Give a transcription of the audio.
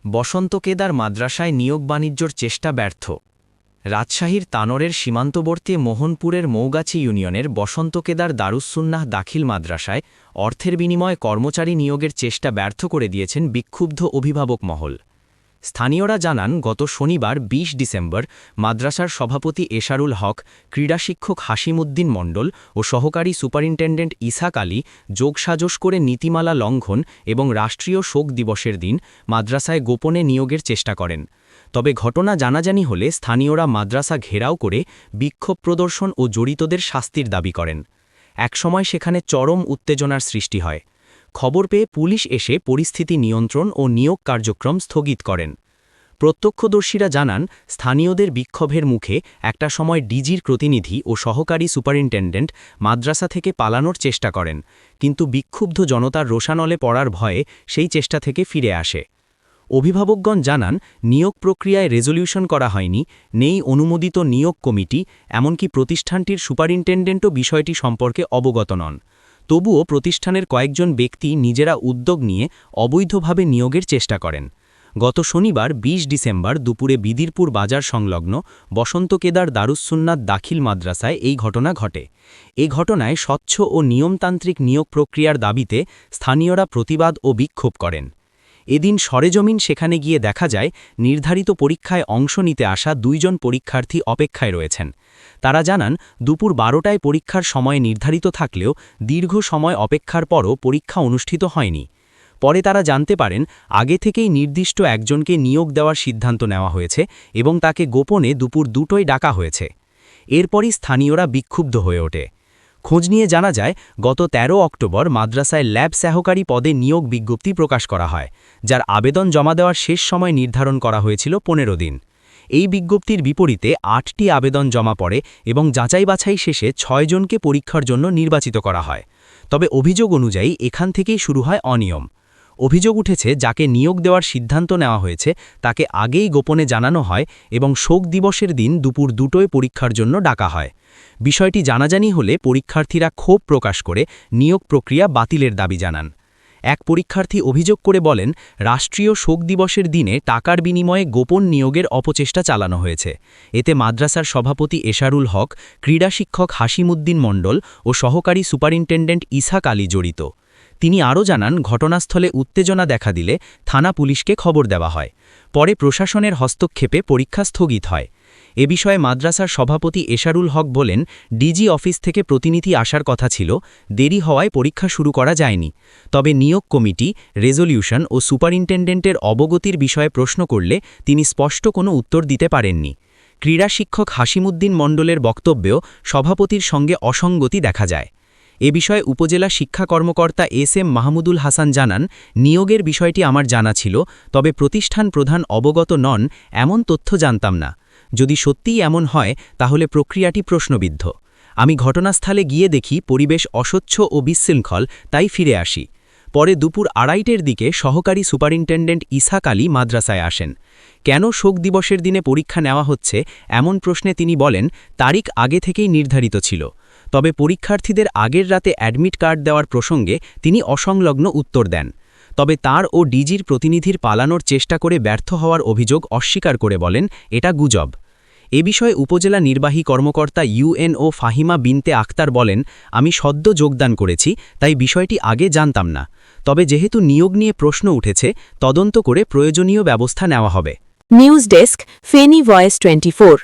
বসন্ত কেদার মাদ্রাসায় নিয়োগ বাণিজ্যর চেষ্টা ব্যর্থ। রাজশাহীর তানোরের সীমান্তবর্তী মোহনপুরের মৌগাছি ইউনিয়নের বসন্ত কেদার দারুসসুন্নাহ দাখিল মাদ্রাসায় অর্থের বিনিময়ে কর্মচারী নিয়োগের চেষ্টা ব্যর্থ করে দিয়েছেন বিক্ষুব্ধ অভিভাবক মহল। স্থানীয়রা জানান, গত শনিবার ২০ ডিসেম্বর মাদ্রাসার সভাপতি এশারুল হক, ক্রীড়া শিক্ষক হাশিমুদ্দিন মণ্ডল ও সহকারী সুপারিনটেন্ডেন্ট ইসাক আলী যোগসাজশ করে নীতিমালা লঙ্ঘন এবং রাষ্ট্রীয় শোক দিবসের দিন মাদ্রাসায় গোপনে নিয়োগের চেষ্টা করেন। তবে ঘটনা জানাজানি হলে স্থানীয়রা মাদ্রাসা ঘেরাও করে বিক্ষোভ প্রদর্শন ও জড়িতদের শাস্তির দাবি করেন। একসময় সেখানে চরম উত্তেজনার সৃষ্টি হয়। খবর পেয়ে পুলিশ এসে পরিস্থিতি নিয়ন্ত্রণ ও নিয়োগ কার্যক্রম স্থগিত করেন। প্রত্যক্ষদর্শীরা জানান, স্থানীয়দের বিক্ষোভের মুখে একটা সময় ডিজির প্রতিনিধি ও সহকারী সুপারিনটেন্ডেন্ট মাদ্রাসা থেকে পালানোর চেষ্টা করেন, কিন্তু বিক্ষুব্ধ জনতার রোষানলে পড়ার ভয়ে সেই চেষ্টা থেকে ফিরে আসে। অভিভাবকগণ জানান, নিয়োগ প্রক্রিয়ায় রেজলিউশন করা হয়নি, নেই অনুমোদিত নিয়োগ কমিটি, এমনকি প্রতিষ্ঠানটির সুপারিনটেন্ডেন্টও বিষয়টি সম্পর্কে অবগত নন। তবুও প্রতিষ্ঠানের কয়েকজন ব্যক্তি নিজেরা উদ্যোগ নিয়ে অবৈধভাবে নিয়োগের চেষ্টা করেন। গত শনিবার ২০ ডিসেম্বর দুপুরে বিদিরপুর বাজার সংলগ্ন বসন্ত কেদার দারুসসুন্নাহ দাখিল মাদ্রাসায় এই ঘটনা ঘটে। এ ঘটনায় স্বচ্ছ ও নিয়মতান্ত্রিক নিয়োগ প্রক্রিয়ার দাবিতে স্থানীয়রা প্রতিবাদ ও বিক্ষোভ করেন। এদিন সরেজমিন সেখানে গিয়ে দেখা যায়, নির্ধারিত পরীক্ষায় অংশ নিতে আসা ২ জন পরীক্ষার্থী অপেক্ষায় রয়েছেন। তারা জানান, দুপুর ১২টায় পরীক্ষার সময় নির্ধারিত থাকলেও দীর্ঘ সময় অপেক্ষার পরও পরীক্ষা অনুষ্ঠিত হয়নি। পরে তারা জানতে পারেন, আগে থেকেই নির্দিষ্ট একজনকে নিয়োগ দেওয়ার সিদ্ধান্ত নেওয়া হয়েছে এবং তাকে গোপনে দুপুর ২টোয় ডাকা হয়েছে। এরপরই স্থানীয়রা বিক্ষুব্ধ হয়ে ওঠে। খোঁজ নিয়ে জানা যায়, গত ১৩ অক্টোবর মাদ্রাসায় ল্যাব সহকারী পদে নিয়োগ বিজ্ঞপ্তি প্রকাশ করা হয়, যার আবেদন জমা দেওয়ার শেষ সময় নির্ধারণ করা হয়েছিল ১৫ দিন। এই বিজ্ঞপ্তির বিপরীতে ৮টি আবেদন জমা পড়ে এবং যাচাই বাছাই শেষে ৬ জনকে পরীক্ষার জন্য নির্বাচিত করা হয়। তবে অভিযোগ অনুযায়ী এখান থেকেই শুরু হয় অনিয়ম। অভিযোগ উঠেছে, যাকে নিয়োগ দেওয়ার সিদ্ধান্ত নেওয়া হয়েছে তাকে আগেই গোপনে জানানো হয় এবং শোক দিবসের দিন দুপুর ২টোয় পরীক্ষার জন্য ডাকা হয়। বিষয়টি জানাজানি হলে পরীক্ষার্থীরা ক্ষোভ প্রকাশ করে নিয়োগ প্রক্রিয়া বাতিলের দাবি জানান। এক পরীক্ষার্থী অভিযোগ করে বলেন, রাষ্ট্রীয় শোক দিবসের দিনে টাকার বিনিময়ে গোপন নিয়োগের অপচেষ্টা চালানো হয়েছে। এতে মাদ্রাসার সভাপতি এশারুল হক, ক্রীড়া শিক্ষক হাশিমুদ্দিন মণ্ডল ও সহকারী সুপারিনটেন্ডেন্ট ইসাক আলী জড়িত। তিনি আরও জানান, ঘটনাস্থলে উত্তেজনা দেখা দিলে থানা পুলিশকে খবর দেওয়া হয়। পরে প্রশাসনের হস্তক্ষেপে পরীক্ষা স্থগিত হয়। এ বিষয়ে মাদ্রাসার সভাপতি এশারুল হক বলেন, ডিজি অফিস থেকে প্রতিনিধি আসার কথা ছিল, দেরি হওয়ায় পরীক্ষা শুরু করা যায়নি। তবে নিয়োগ কমিটি, রেজলিউশন ও সুপারিনটেন্ডেন্টের অবগতির বিষয়ে প্রশ্ন করলে তিনি স্পষ্ট কোনো উত্তর দিতে পারেননি। ক্রীড়া শিক্ষক হাশিমুদ্দিন মণ্ডলের বক্তব্যেও সভাপতির সঙ্গে অসঙ্গতি দেখা যায়। এ বিষয়ে উপজেলা শিক্ষা কর্মকর্তা এস.এম. মাহমুদুল হাসান জানান, নিয়োগের বিষয়টি আমার জানা ছিল, তবে প্রতিষ্ঠান প্রধান অবগত নন এমন তথ্য জানতাম না। যদি সত্যিই এমন হয় তাহলে প্রক্রিয়াটি প্রশ্নবিদ্ধ। আমি ঘটনাস্থলে গিয়ে দেখি পরিবেশ অস্বচ্ছ ও বিশৃঙ্খল, তাই ফিরে আসি। পরে দুপুর ২:৩০টার দিকে সহকারী সুপারিনটেন্ডেন্ট ইসাক আলী মাদ্রাসায় আসেন। কেন শোক দিবসের দিনে পরীক্ষা নেওয়া হচ্ছে এমন প্রশ্নে তিনি বলেন, তারিখ আগে থেকেই নির্ধারিত ছিল। তবে পরীক্ষার্থীদের আগের রাতে অ্যাডমিট কার্ড দেওয়ার প্রসঙ্গে তিনি অসংলগ্ন উত্তর দেন। তবে তার ও ডিজির প্রতিনিধির পালানোর চেষ্টা করে ব্যর্থ হওয়ার অভিযোগ অস্বীকার করে বলেন, এটা গুজব। এ বিষয়ে উপজেলা নির্বাহী কর্মকর্তা ইউএনও ফাহিমা বিনতে আক্তার বলেন, আমি সদ্য যোগদান করেছি, তাই বিষয়টি আগে জানতাম না। তবে যেহেতু নিয়োগ নিয়ে প্রশ্ন উঠেছে, তদন্ত করে প্রয়োজনীয় ব্যবস্থা নেওয়া হবে। News desk, Feni voice 24।